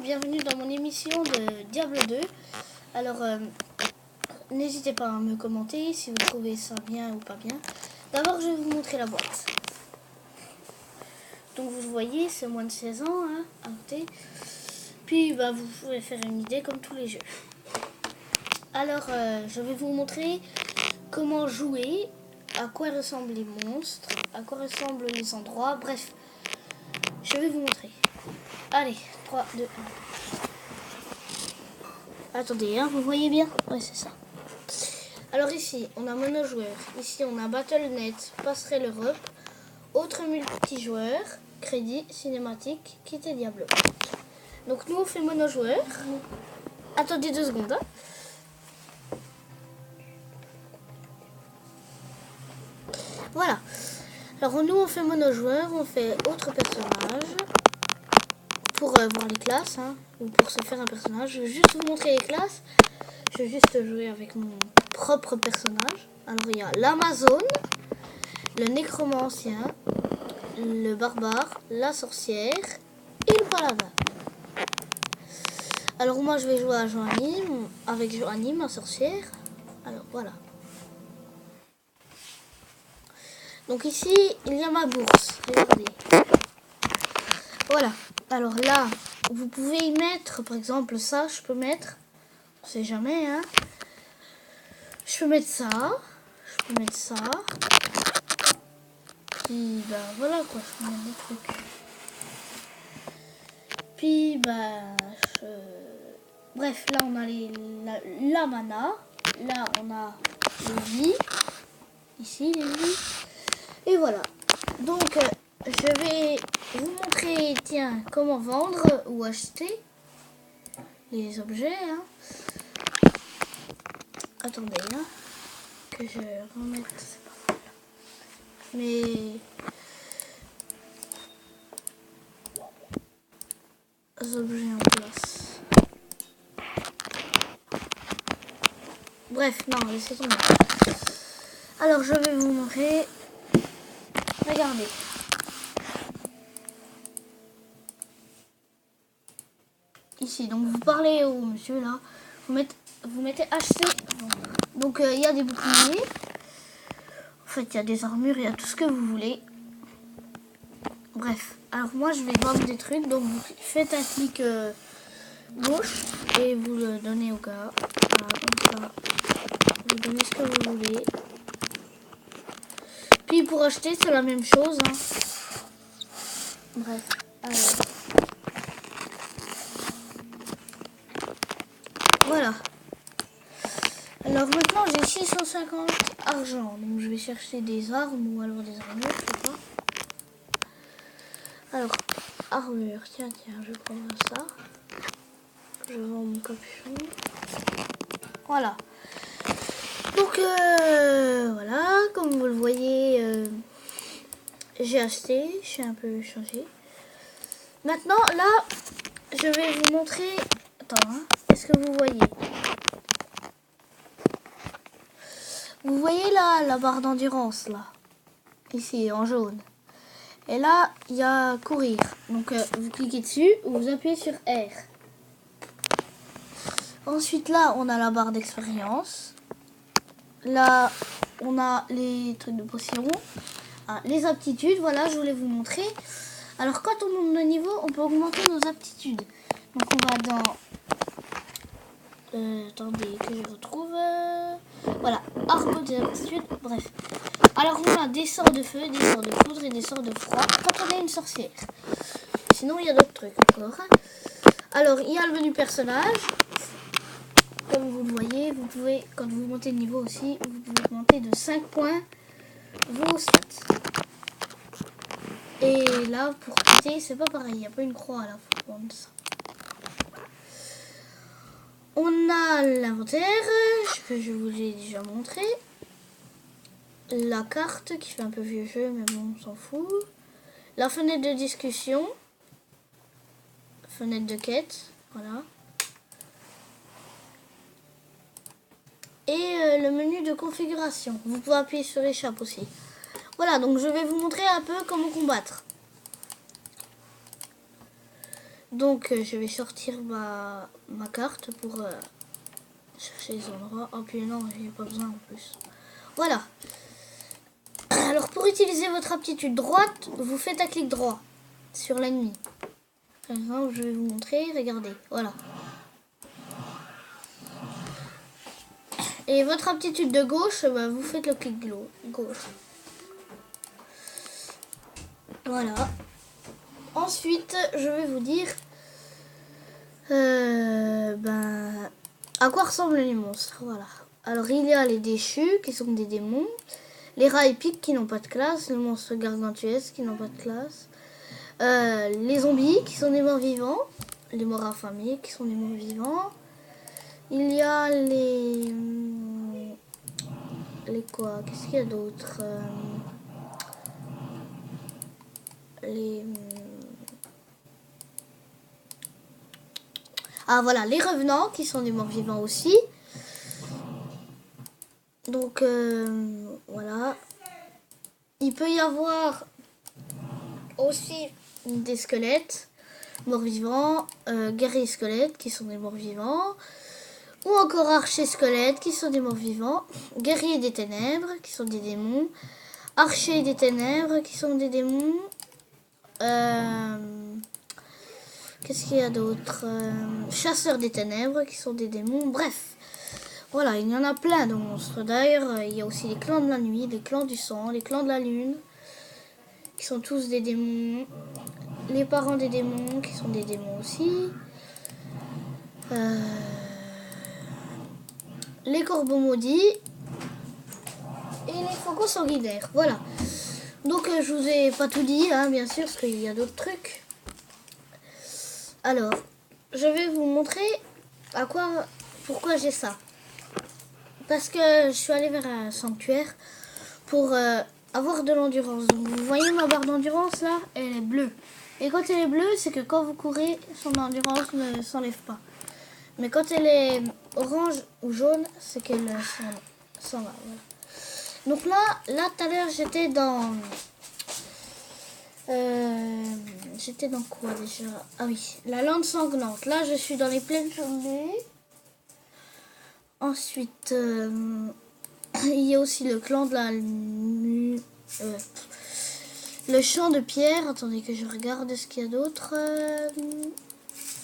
bienvenue dans mon émission de Diablo 2. Alors, n'hésitez pas à me commenter si vous trouvez ça bien ou pas bien. D'abord, je vais vous montrer la boîte. Donc, vous voyez, c'est moins de 16 ans, hein, à côté. Puis, vous pouvez faire une idée comme tous les jeux. Alors, je vais vous montrer comment jouer, à quoi ressemblent les monstres, à quoi ressemblent les endroits, bref. Je vais vous montrer. Allez, 3, 2, 1. Attendez, hein, vous voyez bien? Ouais, c'est ça. Alors ici, on a monojoueur. Ici, on a Battle.net, Passerelle Europe, autres multijoueurs, crédit, cinématique, quitter Diablo. Donc nous, on fait monojoueur. Attendez 2 secondes. Hein. Voilà. Alors nous, on fait monojoueur, on fait autre personnage. Pour voir les classes, hein, ou pour se faire un personnage. Je vais juste vous montrer les classes. Je vais juste jouer avec mon propre personnage. Alors il y a l'Amazone, le nécromancien, le barbare, la sorcière et le paladin. Alors moi je vais jouer à Joanie, avec Joanie, ma sorcière. Alors voilà. Donc ici il y a ma bourse. Regardez. Voilà. Alors là, vous pouvez y mettre, par exemple, ça, je peux mettre, on sait jamais, hein. Je peux mettre ça, je peux mettre ça. Puis, voilà quoi, je peux mettre des trucs. Puis, bref, là, on a la mana. Là, on a les vies. Ici, les vies. Et voilà. Donc, je vais vous montrer, tiens, comment vendre ou acheter les objets. Hein. Attendez, hein, que je remette, c'est pas mal. Mais objets en place. Bref, non, laissez tomber. Alors, je vais vous montrer. Regardez. Ici, donc vous parlez au monsieur là, vous mettez acheter. Donc il y a des boucliers. En fait, il y a des armures, il y a tout ce que vous voulez. Bref, alors moi je vais vendre des trucs. Donc vous faites un clic gauche et vous le donnez au gars. Voilà, comme ça. Vous donnez ce que vous voulez. Puis pour acheter, c'est la même chose. Hein. Bref, alors. Voilà. Alors maintenant j'ai 650 argent. Donc je vais chercher des armes ou alors des armures, je sais pas. Alors, armure, tiens, je prends ça. Je vends mon capuchon. Voilà. Donc voilà, comme vous le voyez, j'ai acheté, je suis un peu changé. Maintenant là, je vais vous montrer. Attends, hein, est-ce que vous voyez? Vous voyez là la barre d'endurance là, ici en jaune. Et là il y a courir. Donc vous cliquez dessus ou vous appuyez sur R. Ensuite là on a la barre d'expérience. Là on a les trucs de potion. Les aptitudes, voilà, je voulais vous montrer. Alors quand on monte de niveau, on peut augmenter nos aptitudes. Donc on va dans attendez que je retrouve. Voilà, arbre des aptitudes, bref. Alors on a des sorts de feu, des sorts de foudre et des sorts de froid quand on est une sorcière. Sinon il y a d'autres trucs encore. Alors il y a le menu personnage. Comme vous le voyez, vous pouvez, quand vous montez de niveau aussi, vous pouvez augmenter de 5 points vos stats. Et là pour quitter, c'est pas pareil, il n'y a pas une croix là, faut prendre ça. On a l'inventaire, que je vous ai déjà montré. La carte qui fait un peu vieux jeu, mais bon, on s'en fout. La fenêtre de discussion. Fenêtre de quête, voilà. Et le menu de configuration. Vous pouvez appuyer sur échappe aussi. Voilà, donc je vais vous montrer un peu comment combattre. Donc je vais sortir ma carte pour chercher les endroits. Oh puis non, j'ai pas besoin en plus. Voilà. Alors pour utiliser votre aptitude droite, vous faites un clic droit sur l'ennemi. Par exemple, je vais vous montrer, regardez, voilà. Et votre aptitude de gauche, bah, vous faites le clic gauche. Voilà. Ensuite, je vais vous dire à quoi ressemblent les monstres. Voilà. Alors, il y a les déchus, qui sont des démons. Les rats épiques, qui n'ont pas de classe. Les monstres gargantuesques, qui n'ont pas de classe. Les zombies, qui sont des morts vivants. Les morts affamés, qui sont des morts vivants. Il y a les quoi? Qu'est-ce qu'il y a d'autre? Ah voilà, les revenants qui sont des morts vivants aussi. Donc voilà. Il peut y avoir aussi des squelettes morts vivants, guerriers squelettes qui sont des morts vivants. Ou encore archers squelettes qui sont des morts vivants. Guerriers des ténèbres qui sont des démons. Archers des ténèbres qui sont des démons. Qu'est-ce qu'il y a d'autre? Chasseurs des ténèbres qui sont des démons. Bref. Voilà, il y en a plein de monstres. D'ailleurs, il y a aussi les clans de la nuit, les clans du sang, les clans de la lune. Qui sont tous des démons. Les parents des démons qui sont des démons aussi. Les corbeaux maudits et les faucons sanguinaires. Voilà. Donc je vous ai pas tout dit, hein, bien sûr, parce qu'il y a d'autres trucs. Alors, je vais vous montrer pourquoi j'ai ça. Parce que je suis allée vers un sanctuaire pour avoir de l'endurance. Donc vous voyez ma barre d'endurance là, elle est bleue. Et quand elle est bleue, c'est que quand vous courez, son endurance ne s'enlève pas. Mais quand elle est orange ou jaune, c'est qu'elle s'en va. Voilà. Donc là tout à l'heure, j'étais dans... j'étais dans quoi déjà? Ah oui, la lande sanglante. Là, je suis dans les plaines journées. Ensuite, il y a aussi le clan de la... le champ de pierre. Attendez que je regarde ce qu'il y a d'autre.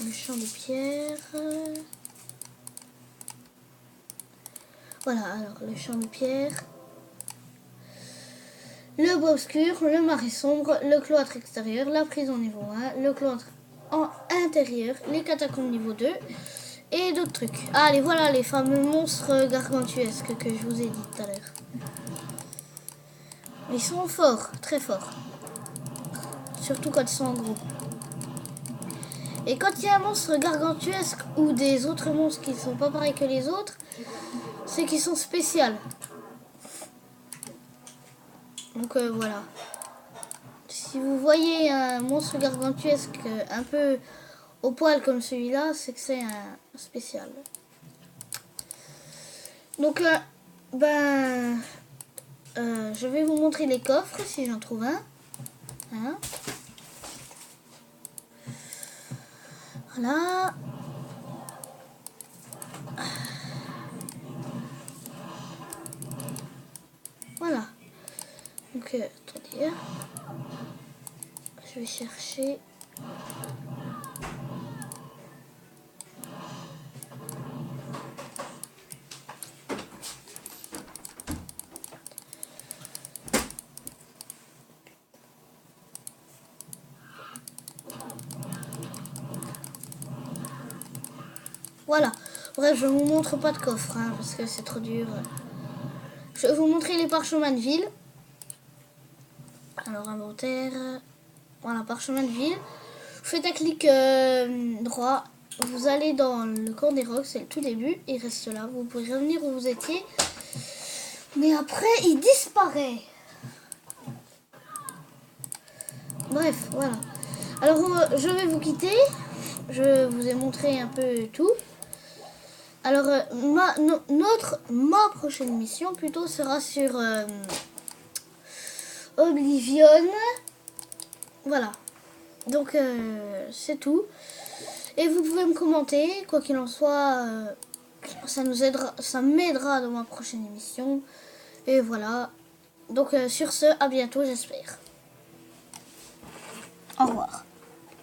Le champ de pierre. Voilà, alors le champ de pierre. Le bois obscur, le marais sombre, le cloître extérieur, la prison niveau 1, le cloître intérieur, les catacombes niveau 2 et d'autres trucs. Ah, allez, voilà les fameux monstres gargantuesques que je vous ai dit tout à l'heure. Ils sont forts, très forts. Surtout quand ils sont en groupe. Et quand il y a un monstre gargantuesque ou des autres monstres qui ne sont pas pareils que les autres, c'est qu'ils sont spéciaux. Donc voilà. Si vous voyez un monstre gargantuesque un peu au poil comme celui-là, c'est que c'est un spécial. Donc je vais vous montrer les coffres si j'en trouve un. Hein? Voilà. Voilà. Donc attendez. Je vais chercher. Voilà. Bref, je vous montre pas de coffre, hein, parce que c'est trop dur. Je vais vous montrer les parchemins de ville. Alors, inventaire. Voilà, parchemin de ville. Vous faites un clic droit. Vous allez dans le camp des rocs, c'est le tout début. Il reste là. Vous pouvez revenir où vous étiez. Mais après, il disparaît. Bref, voilà. Alors, je vais vous quitter. Je vous ai montré un peu tout. Alors, ma prochaine mission, plutôt, sera sur Oblivion. Voilà. Donc c'est tout. Et vous pouvez me commenter, quoi qu'il en soit, ça nous aidera, ça m'aidera dans ma prochaine émission. Et voilà. Donc sur ce, à bientôt, j'espère. Au revoir.